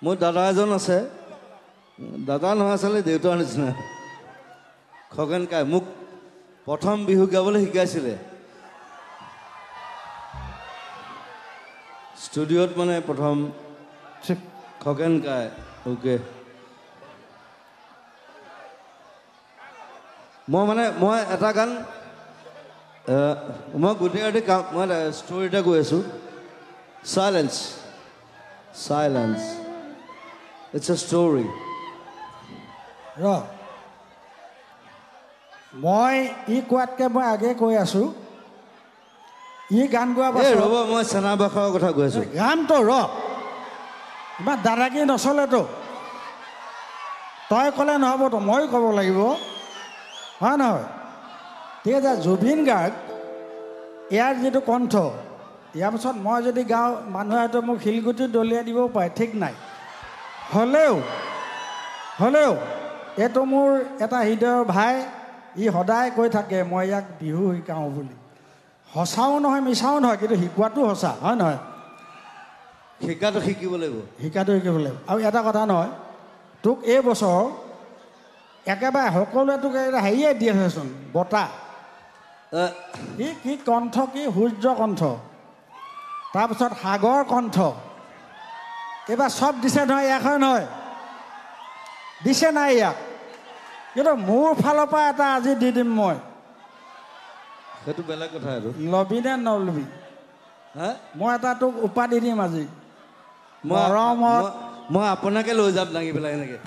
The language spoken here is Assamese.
মোৰ দাদা এজন আছে, দাদা নহয় আচলতে দেউতাৰ নিচিনা, খগেন কাই। মোক প্ৰথম বিহু গাবলৈ শিকাইছিলে ষ্টুডিঅ'ত, মানে প্ৰথম খগেন কাই। অ'কে, মই এটা গান, মই গোটেই ৰাতি মই ষ্টৰি এটা কৈ আছোঁ। Silence, silence, it's a story. মই ই কোৱাতকৈ মই আগে কৈ আছোঁ, ই গান গোৱা পাছত ৰ'ব, মই চেনাবাসৰ কথা কৈ আছোঁ। গানটো ইমান দাদাগিৰি নচলেতো, তই ক'লে নহ'বতো, ময়ো ক'ব লাগিব, হয় নহয়? ঠিক আছে, জুবিন গাৰ্গ ইয়াৰ যিটো কণ্ঠ, ইয়াৰ পাছত মই যদি গাওঁ মানুহে হয়তো মোক শিলগুটি দলিয়াই দিবও পাৰে, ঠিক নাই। হ'লেও এইটো মোৰ এটা হৃদয়ৰ ভাই, ই সদায় কৈ থাকে মই ইয়াক বিহু শিকাওঁ বুলি। সঁচাও নহয় মিছাও নহয়, কিন্তু শিকোৱাটো সঁচা, হয় নহয়? শিকাটো শিকিব লাগিব, শিকাটো শিকিব লাগিব। আৰু এটা কথা নহয়, তোক এই বছৰ একেবাৰে সকলোৱে তোক হেৰিয়ে দি আছেচোন, বঁটা। কি কণ্ঠ, কি সূৰ্য কণ্ঠ, তাৰপিছত সাগৰ কণ্ঠ, এইবাৰ চব দিছে নহয়, ইয়াক হয় নহয়? দিছে নাই ইয়াক? কিন্তু মোৰ ফালৰ পৰা এটা আজি দি দিম মই। সেইটো বেলেগ কথা। আৰু লবি নে নলবি? মই এটা তোক উপাধি দিম আজি, মৰমত। মই আপোনাকে লৈ যাম দাঙি পেলাই এনেকে।